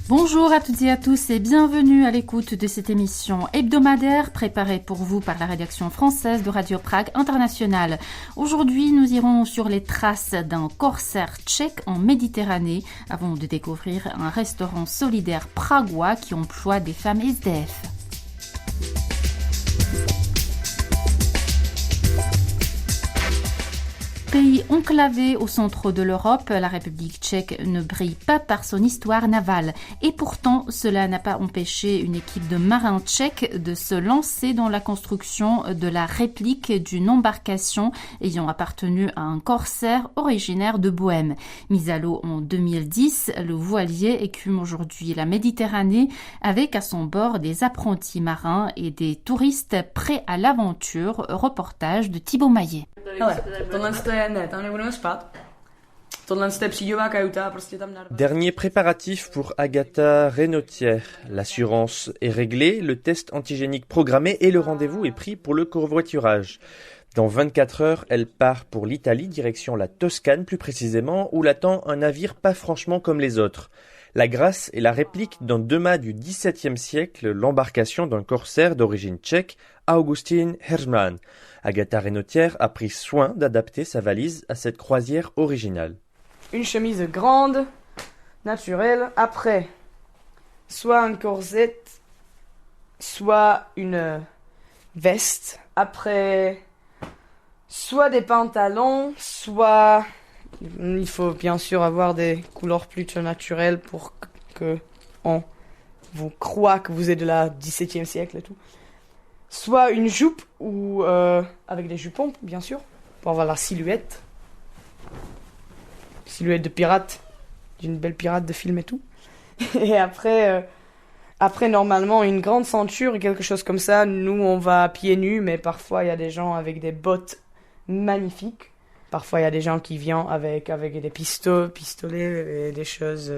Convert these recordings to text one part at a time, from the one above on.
Bonjour à toutes et à tous et bienvenue à l'écoute de cette émission hebdomadaire préparée pour vous par la rédaction française de Radio Prague International. Aujourd'hui, nous irons sur les traces d'un corsaire tchèque en Méditerranée avant de découvrir un restaurant solidaire pragois qui emploie des femmes SDF. Pays enclavé au centre de l'Europe, la République tchèque ne brille pas par son histoire navale. Et pourtant, cela n'a pas empêché une équipe de marins tchèques de se lancer dans la construction de la réplique d'une embarcation ayant appartenu à un corsaire originaire de Bohême. Mis à l'eau en 2010, le voilier écume aujourd'hui la Méditerranée avec à son bord des apprentis marins et des touristes prêts à l'aventure. Reportage de Thibaut Maillet. Dernier préparatif pour Agatha Renotière. L'assurance est réglée, le test antigénique programmé et le rendez-vous est pris pour le covoiturage. Dans 24 heures, elle part pour l'Italie, direction la Toscane plus précisément, où l'attend un navire pas franchement comme les autres. La Grâce est la réplique d'un deux mâts du XVIIe siècle, l'embarcation d'un corsaire d'origine tchèque, Augustin Heřman. Agatha Renotière a pris soin d'adapter sa valise à cette croisière originale. Une chemise grande, naturelle, après, soit un corset, soit une veste, après, soit des pantalons, soit... Il faut bien sûr avoir des couleurs plutôt naturelles pour que on vous croit que vous êtes de la XVIIe siècle et tout. Soit une jupe ou avec des jupons, bien sûr, pour avoir la silhouette. Silhouette de pirate, d'une belle pirate de film et tout. Et après, normalement, une grande ceinture et quelque chose comme ça. Nous, on va pieds nus, mais parfois, il y a des gens avec des bottes magnifiques. Parfois, il y a des gens qui viennent avec des pistolets et des choses...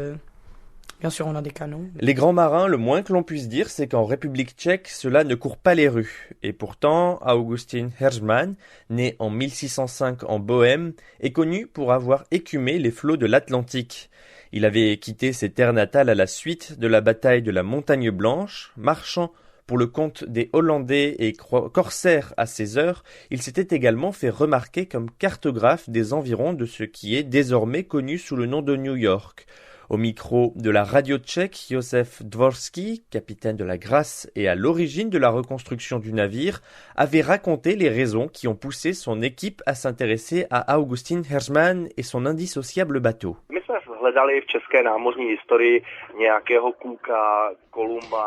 Bien sûr, on a des canons. Les grands marins, le moins que l'on puisse dire, c'est qu'en République tchèque, cela ne court pas les rues. Et pourtant, Augustin Heřman, né en 1605 en Bohême, est connu pour avoir écumé les flots de l'Atlantique. Il avait quitté ses terres natales à la suite de la bataille de la Montagne Blanche, marchant pour le compte des Hollandais et corsaires à ses heures. Il s'était également fait remarquer comme cartographe des environs de ce qui est désormais connu sous le nom de New York. Au micro de la radio tchèque, Josef Dvorský, capitaine de la Grâce et à l'origine de la reconstruction du navire, avait raconté les raisons qui ont poussé son équipe à s'intéresser à Augustin Heřman et son indissociable bateau.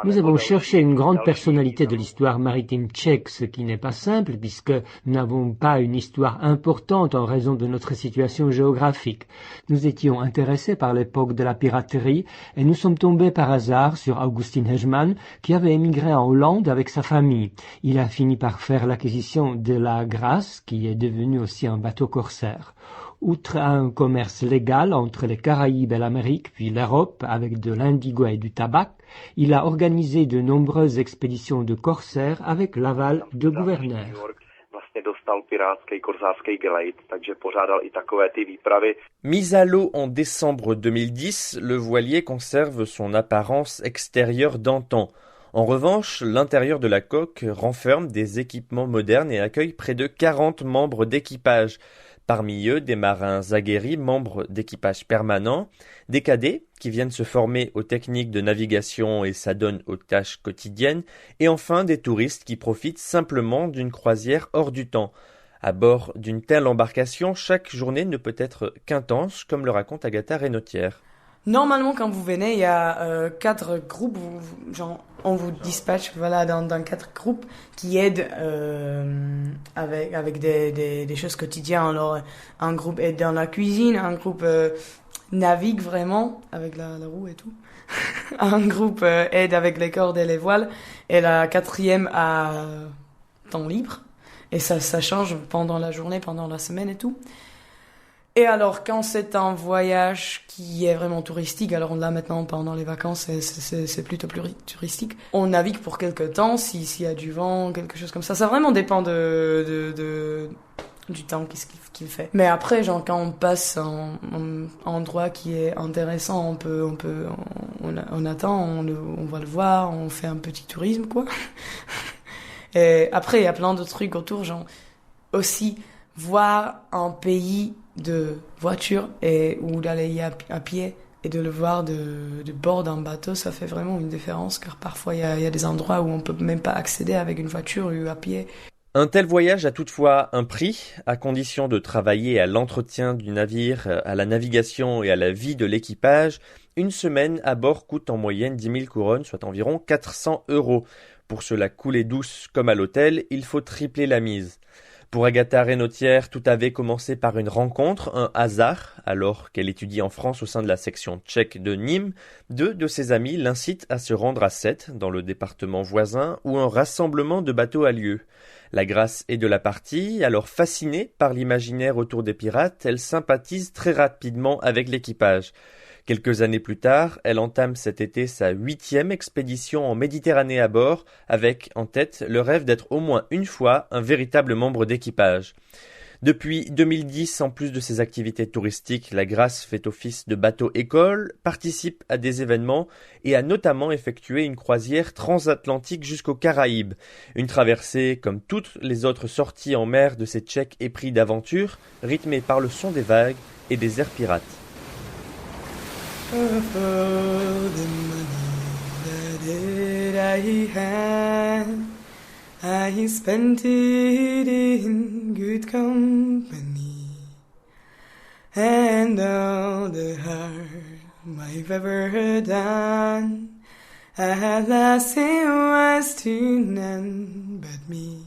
Nous avons cherché une grande personnalité de l'histoire maritime tchèque, ce qui n'est pas simple puisque nous n'avons pas une histoire importante en raison de notre situation géographique. Nous étions intéressés par l'époque de la piraterie et nous sommes tombés par hasard sur Augustin Heřman qui avait émigré en Hollande avec sa famille. Il a fini par faire l'acquisition de la Grâce qui est devenue aussi un bateau corsaire. Outre un commerce légal entre les Caraïbes et l'Amérique, puis l'Europe, avec de l'indigo et du tabac, il a organisé de nombreuses expéditions de corsaires avec l'aval de gouverneurs. Mis à l'eau en décembre 2010, le voilier conserve son apparence extérieure d'antan. En revanche, l'intérieur de la coque renferme des équipements modernes et accueille près de 40 membres d'équipage. Parmi eux, des marins aguerris, membres d'équipage permanent, des cadets qui viennent se former aux techniques de navigation et s'adonnent aux tâches quotidiennes, et enfin des touristes qui profitent simplement d'une croisière hors du temps. À bord d'une telle embarcation, chaque journée ne peut être qu'intense, comme le raconte Agatha Renotière. Normalement, quand vous venez, il y a 4 groupes, on vous dispatche dans 4 groupes qui aident avec des choses quotidiennes. Alors, un groupe aide dans la cuisine, un groupe navigue vraiment avec la roue et tout. Un groupe aide avec les cordes et les voiles, et la 4e a temps libre. Et ça change pendant la journée, pendant la semaine et tout. Et alors, quand c'est un voyage qui est vraiment touristique, alors là maintenant, pendant les vacances, c'est plutôt plus touristique. On navigue pour quelque temps, s'il y a du vent, quelque chose comme ça. Ça vraiment dépend du temps qu'il fait. Mais après, quand on passe un endroit qui est intéressant, on attend, on va le voir, on fait un petit tourisme, quoi. Et après, il y a plein d'autres trucs autour, genre aussi voir un pays de voiture ou d'aller à pied et de le voir de bord d'un bateau, ça fait vraiment une différence, car parfois il y a des endroits où on peut même pas accéder avec une voiture ou à pied. Un tel voyage a toutefois un prix, à condition de travailler à l'entretien du navire, à la navigation et à la vie de l'équipage. Une semaine à bord coûte en moyenne 10 000 couronnes, soit environ 400 €. Pour se la couler douce comme à l'hôtel, il faut tripler la mise. Pour Agatha Renotière, tout avait commencé par une rencontre, un hasard. Alors qu'elle étudie en France au sein de la section tchèque de Nîmes, 2 de ses amis l'incitent à se rendre à Sète, dans le département voisin, où un rassemblement de bateaux a lieu. La Grâce est de la partie, alors fascinée par l'imaginaire autour des pirates, elle sympathise très rapidement avec l'équipage. Quelques années plus tard, elle entame cet été sa 8e expédition en Méditerranée à bord, avec en tête le rêve d'être au moins une fois un véritable membre d'équipage. Depuis 2010, en plus de ses activités touristiques, la Grâce fait office de bateau-école, participe à des événements et a notamment effectué une croisière transatlantique jusqu'aux Caraïbes. Une traversée comme toutes les autres sorties en mer de ces Tchèques épris d'aventure, rythmée par le son des vagues et des airs pirates. I spent it in good company, and all the harm I've ever done, at last it was to none but me.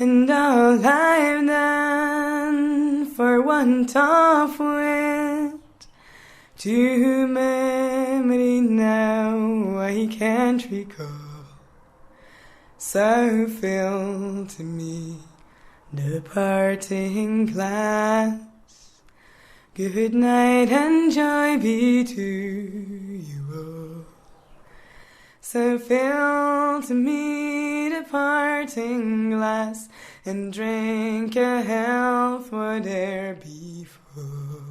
And all I've done for want of wit, to memory now I can't recall. So fill to me the parting glass. Good night and joy be to you all. So fill to me the parting glass and drink a health for there before.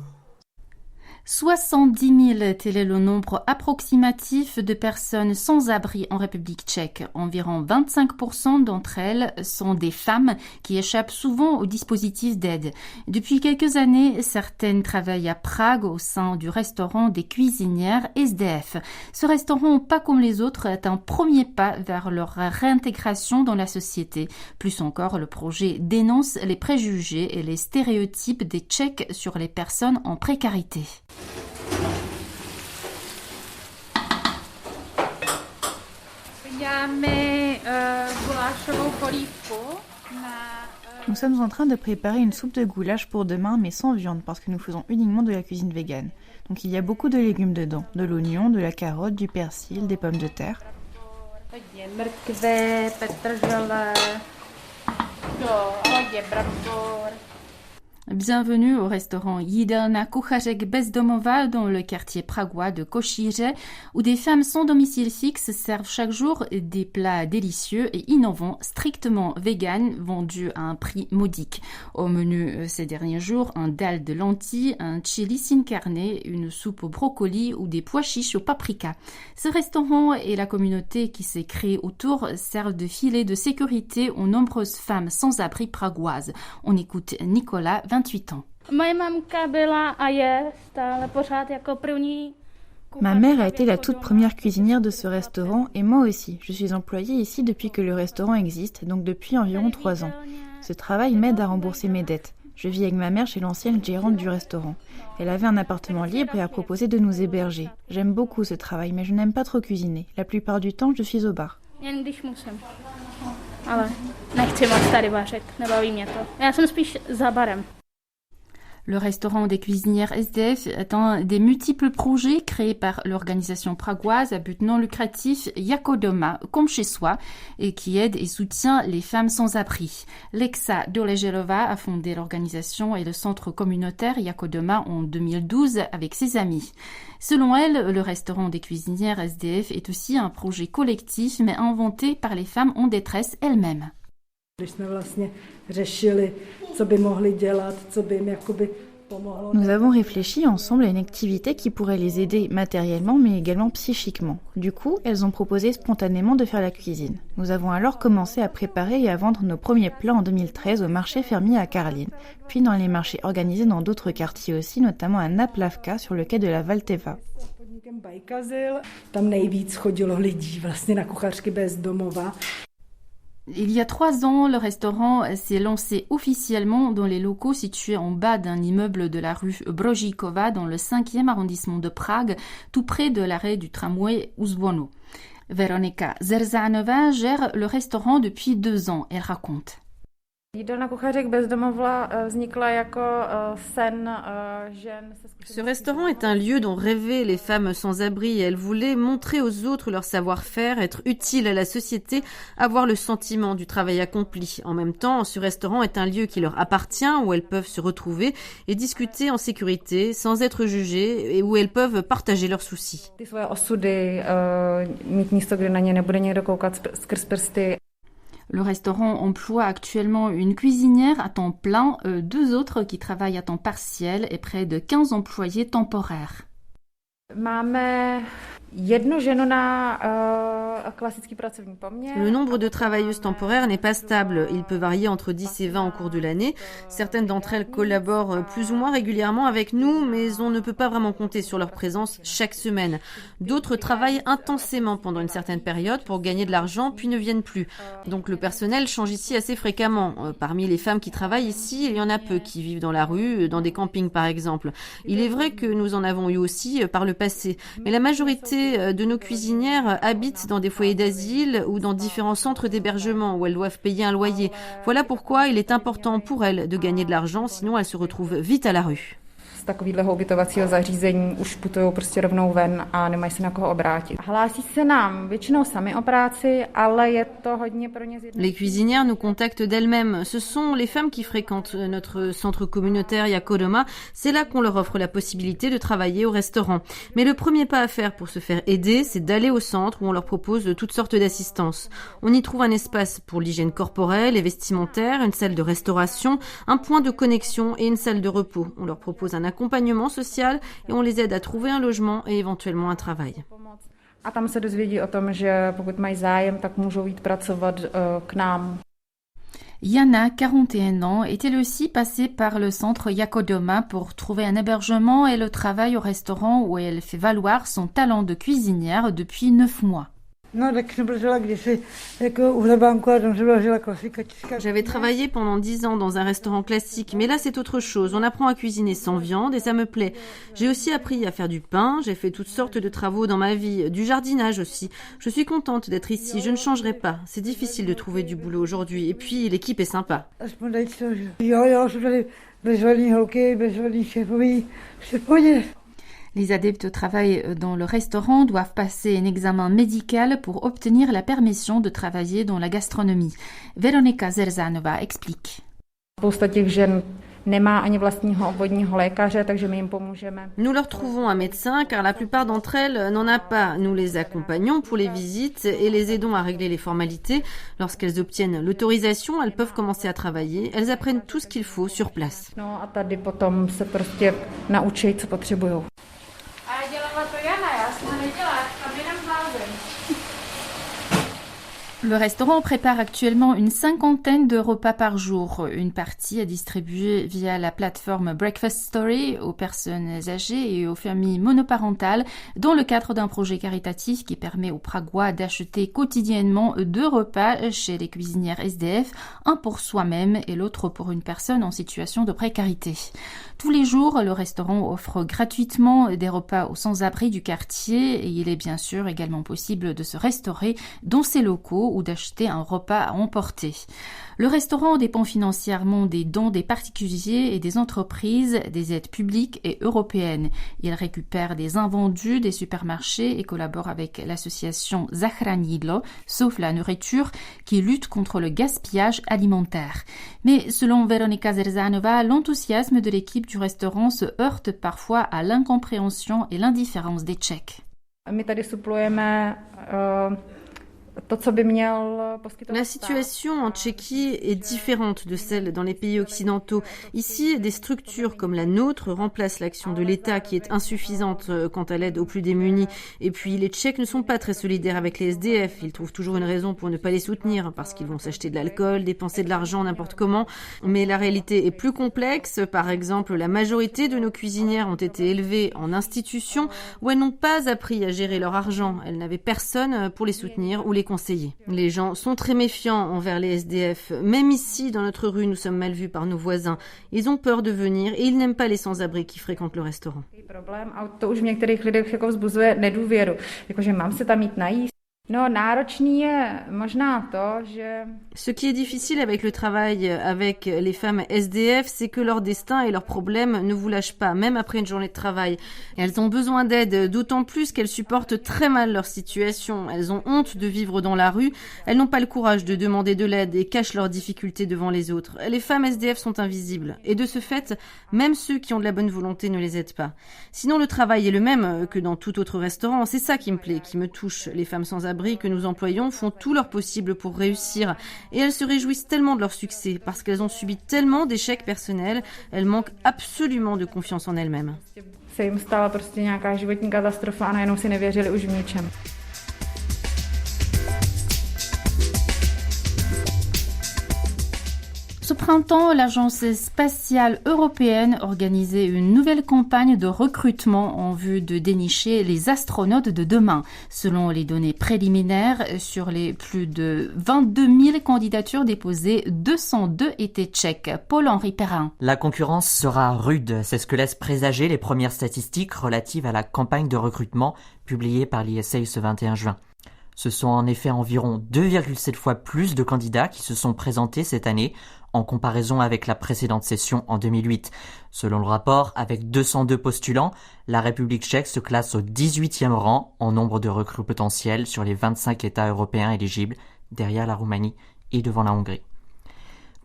70 000, tel est le nombre approximatif de personnes sans abri en République tchèque. Environ 25% d'entre elles sont des femmes qui échappent souvent aux dispositifs d'aide. Depuis quelques années, certaines travaillent à Prague au sein du restaurant des cuisinières SDF. Ce restaurant, pas comme les autres, est un premier pas vers leur réintégration dans la société. Plus encore, le projet dénonce les préjugés et les stéréotypes des Tchèques sur les personnes en précarité. Nous sommes en train de préparer une soupe de goulash pour demain, mais sans viande, parce que nous faisons uniquement de la cuisine végane. Donc il y a beaucoup de légumes dedans, de l'oignon, de la carotte, du persil, des pommes de terre. Bienvenue au restaurant Jídelna Kuchařek Bezdomova dans le quartier pragois de Košíře, où des femmes sans domicile fixe servent chaque jour des plats délicieux et innovants, strictement véganes, vendus à un prix modique. Au menu ces derniers jours, un dalle de lentilles, un chili sin carne, une soupe au brocoli ou des pois chiches au paprika. Ce restaurant et la communauté qui s'est créée autour servent de filet de sécurité aux nombreuses femmes sans abri pragoises. On écoute Nicolas, 28 ans. Ma mère a été la toute première cuisinière de ce restaurant et moi aussi. Je suis employée ici depuis que le restaurant existe, donc depuis environ 3 ans. Ce travail m'aide à rembourser mes dettes. Je vis avec ma mère chez l'ancienne gérante du restaurant. Elle avait un appartement libre et a proposé de nous héberger. J'aime beaucoup ce travail, mais je n'aime pas trop cuisiner. La plupart du temps, je suis au bar. Le restaurant des cuisinières SDF est un des multiples projets créés par l'organisation pragoise à but non lucratif Jako Doma, comme chez soi, et qui aide et soutient les femmes sans abri. Lexa Dolejelova a fondé l'organisation et le centre communautaire Jako Doma en 2012 avec ses amis. Selon elle, le restaurant des cuisinières SDF est aussi un projet collectif, mais inventé par les femmes en détresse elles-mêmes. Když jsme vlastně řešili, co by mohli dělat, co by jim jakoby Nous avons réfléchi ensemble à une activité qui pourrait les aider matériellement mais également psychiquement. Du coup, elles ont proposé spontanément de faire la cuisine. Nous avons alors commencé à préparer et à vendre nos premiers plats en 2013 au marché fermier à Karlín, puis dans les marchés organisés dans d'autres quartiers aussi, notamment à Naplavka sur le quai de la Valteva. Il y a 3 ans, le restaurant s'est lancé officiellement dans les locaux situés en bas d'un immeuble de la rue Brojikova dans le 5e arrondissement de Prague, tout près de l'arrêt du tramway Uzbono. Veronika Zerzanova gère le restaurant depuis 2 ans, elle raconte. Ce restaurant est un lieu dont rêvaient les femmes sans-abri et elles voulaient montrer aux autres leur savoir-faire, être utiles à la société, avoir le sentiment du travail accompli. En même temps, ce restaurant est un lieu qui leur appartient, où elles peuvent se retrouver et discuter en sécurité, sans être jugées, et où elles peuvent partager leurs soucis. Le restaurant emploie actuellement une cuisinière à temps plein, 2 autres qui travaillent à temps partiel et près de 15 employés temporaires. Le nombre de travailleuses temporaires n'est pas stable. Il peut varier entre 10 et 20 au cours de l'année. Certaines d'entre elles collaborent plus ou moins régulièrement avec nous, mais on ne peut pas vraiment compter sur leur présence chaque semaine. D'autres travaillent intensément pendant une certaine période pour gagner de l'argent, puis ne viennent plus. Donc le personnel change ici assez fréquemment. Parmi les femmes qui travaillent ici, il y en a peu qui vivent dans la rue, dans des campings par exemple. Il est vrai que nous en avons eu aussi par le passé, mais la majorité de nos cuisinières habitent dans des foyers d'asile ou dans différents centres d'hébergement où elles doivent payer un loyer. Voilà pourquoi il est important pour elles de gagner de l'argent, sinon elles se retrouvent vite à la rue. Takového ubytovacího zařízení už putují prostě rovnou ven a nemají se na koho obrátit. Hlásí se nám většinou sami o práci, ale je to hodně pro ně Les cuisinières nous contactent d'elles-mêmes. Ce sont les femmes qui fréquentent notre centre communautaire Yakodoma. C'est là qu'on leur offre la possibilité de travailler au restaurant. Mais le premier pas à faire pour se faire aider, c'est d'aller au centre où on leur propose toutes sortes d'assistances. On y trouve un espace pour l'hygiène corporelle et vestimentaire, une salle de restauration, un point de connexion et une salle de repos. On leur propose un accompagnement social et on les aide à trouver un logement et éventuellement un travail. A tam se dozvědí o tom, že pokud mají zájem, tak můžou jít pracovat k nám. Yana, 41 ans, est elle aussi passée par le centre Yakodoma pour trouver un hébergement et le travail au restaurant où elle fait valoir son talent de cuisinière depuis 9 mois. J'avais travaillé pendant 10 ans dans un restaurant classique, mais là c'est autre chose. On apprend à cuisiner sans viande et ça me plaît. J'ai aussi appris à faire du pain, j'ai fait toutes sortes de travaux dans ma vie, du jardinage aussi. Je suis contente d'être ici, je ne changerai pas. C'est difficile de trouver du boulot aujourd'hui et puis l'équipe est sympa. Les adeptes au travail dans le restaurant doivent passer un examen médical pour obtenir la permission de travailler dans la gastronomie. Veronika Zerzanova explique. Nous leur trouvons un médecin car la plupart d'entre elles n'en a pas. Nous les accompagnons pour les visites et les aidons à régler les formalités. Lorsqu'elles obtiennent l'autorisation, elles peuvent commencer à travailler. Elles apprennent tout ce qu'il faut sur place. Le restaurant prépare actuellement une 50aine de repas par jour. Une partie est distribuée via la plateforme Breakfast Story aux personnes âgées et aux familles monoparentales dans le cadre d'un projet caritatif qui permet aux Pragois d'acheter quotidiennement 2 repas chez les cuisinières SDF, un pour soi-même et l'autre pour une personne en situation de précarité. Tous les jours, le restaurant offre gratuitement des repas aux sans-abri du quartier et il est bien sûr également possible de se restaurer dans ses locaux ou d'acheter un repas à emporter. Le restaurant dépend financièrement des dons des particuliers et des entreprises, des aides publiques et européennes. Il récupère des invendus des supermarchés et collabore avec l'association Zahranidlo, sauf la nourriture, qui lutte contre le gaspillage alimentaire. Mais selon Veronika Zerzanova, l'enthousiasme de l'équipe du restaurant se heurte parfois à l'incompréhension et l'indifférence des Tchèques. La situation en Tchéquie est différente de celle dans les pays occidentaux. Ici, des structures comme la nôtre remplacent l'action de l'État qui est insuffisante quant à l'aide aux plus démunis. Et puis, les Tchèques ne sont pas très solidaires avec les SDF. Ils trouvent toujours une raison pour ne pas les soutenir parce qu'ils vont s'acheter de l'alcool, dépenser de l'argent n'importe comment. Mais la réalité est plus complexe. Par exemple, la majorité de nos cuisinières ont été élevées en institution où elles n'ont pas appris à gérer leur argent. Elles n'avaient personne pour les soutenir ou les conseiller. Les gens sont très méfiants envers les SDF. Même ici, dans notre rue, nous sommes mal vus par nos voisins. Ils ont peur de venir et ils n'aiment pas les sans-abri qui fréquentent le restaurant. Ce qui est difficile avec le travail avec les femmes SDF, c'est que leur destin et leurs problèmes ne vous lâchent pas, même après une journée de travail. Elles ont besoin d'aide, d'autant plus qu'elles supportent très mal leur situation. Elles ont honte de vivre dans la rue, elles n'ont pas le courage de demander de l'aide et cachent leurs difficultés devant les autres. Les femmes SDF sont invisibles, et de ce fait, même ceux qui ont de la bonne volonté ne les aident pas. Sinon, le travail est le même que dans tout autre restaurant. C'est ça qui me plaît, qui me touche. Les femmes sans-abri que nous employons font tout leur possible pour réussir et elles se réjouissent tellement de leur succès parce qu'elles ont subi tellement d'échecs personnels, elles manquent absolument de confiance en elles-mêmes. Ce printemps, l'Agence spatiale européenne organisait une nouvelle campagne de recrutement en vue de dénicher les astronautes de demain. Selon les données préliminaires, sur les plus de 22 000 candidatures déposées, 202 étaient tchèques. Paul-Henri Perrin. La concurrence sera rude, c'est ce que laissent présager les premières statistiques relatives à la campagne de recrutement publiée par l'ISA ce 21 juin. Ce sont en effet environ 2,7 fois plus de candidats qui se sont présentés cette année en comparaison avec la précédente session en 2008. Selon le rapport, avec 202 postulants, la République tchèque se classe au 18e rang en nombre de recrues potentielles sur les 25 États européens éligibles, derrière la Roumanie et devant la Hongrie.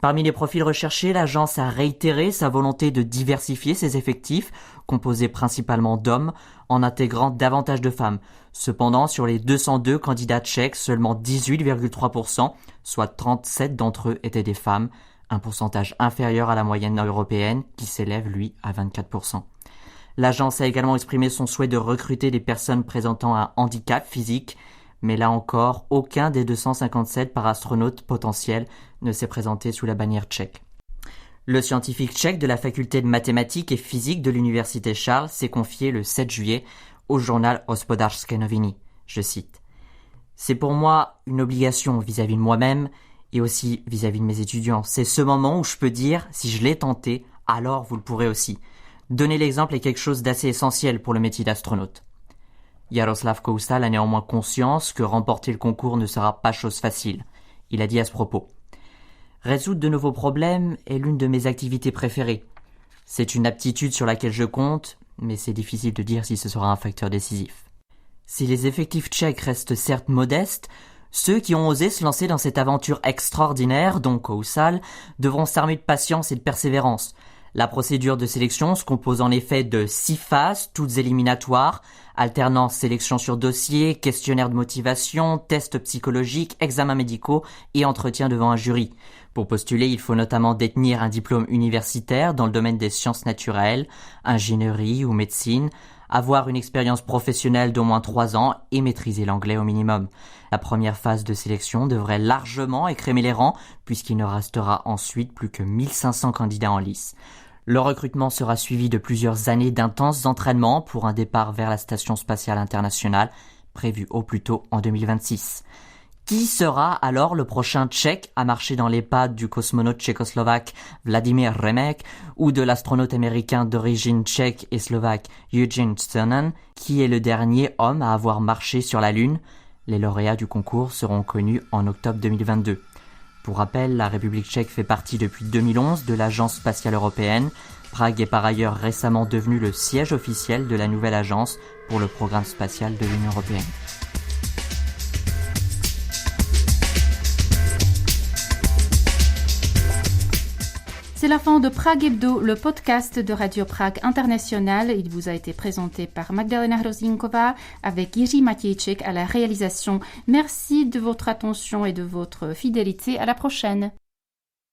Parmi les profils recherchés, l'agence a réitéré sa volonté de diversifier ses effectifs, composés principalement d'hommes, en intégrant davantage de femmes. Cependant, sur les 202 candidats tchèques, seulement 18,3%, soit 37 d'entre eux étaient des femmes, un pourcentage inférieur à la moyenne européenne qui s'élève, lui, à 24%. L'agence a également exprimé son souhait de recruter des personnes présentant un handicap physique, mais là encore, aucun des 257 parastronautes potentiels ne s'est présenté sous la bannière tchèque. Le scientifique tchèque de la faculté de mathématiques et physique de l'université Charles s'est confié le 7 juillet au journal Hospodářské noviny. Je cite. « C'est pour moi une obligation vis-à-vis de moi-même et aussi vis-à-vis de mes étudiants. C'est ce moment où je peux dire, si je l'ai tenté, alors vous le pourrez aussi. Donner l'exemple est quelque chose d'assez essentiel pour le métier d'astronaute. » Jaroslav Kousal a néanmoins conscience que remporter le concours ne sera pas chose facile. Il a dit à ce propos. Résoudre de nouveaux problèmes est l'une de mes activités préférées. C'est une aptitude sur laquelle je compte, mais c'est difficile de dire si ce sera un facteur décisif. Si les effectifs tchèques restent certes modestes, ceux qui ont osé se lancer dans cette aventure extraordinaire, dont Kousal, devront s'armer de patience et de persévérance. La procédure de sélection se compose en effet de 6 phases, toutes éliminatoires, alternant sélection sur dossier, questionnaire de motivation, tests psychologiques, examens médicaux et entretien devant un jury. Pour postuler, il faut notamment détenir un diplôme universitaire dans le domaine des sciences naturelles, ingénierie ou médecine, avoir une expérience professionnelle d'au moins 3 ans et maîtriser l'anglais au minimum. La première phase de sélection devrait largement écrémer les rangs puisqu'il ne restera ensuite plus que 1500 candidats en lice. Le recrutement sera suivi de plusieurs années d'intenses entraînements pour un départ vers la Station spatiale internationale, prévu au plus tôt en 2026. Qui sera alors le prochain Tchèque à marcher dans les pas du cosmonaute tchécoslovaque Vladimir Remek ou de l'astronaute américain d'origine tchèque et slovaque Eugene Cernan, qui est le dernier homme à avoir marché sur la Lune? Les lauréats du concours seront connus en octobre 2022. Pour rappel, la République tchèque fait partie depuis 2011 de l'Agence spatiale européenne. Prague est par ailleurs récemment devenue le siège officiel de la nouvelle agence pour le programme spatial de l'Union européenne. C'est la fin de Prague Hebdo, le podcast de Radio Prague International. Il vous a été présenté par Magdalena Hrozinkova avec Jiří Matějček à la réalisation. Merci de votre attention et de votre fidélité. À la prochaine.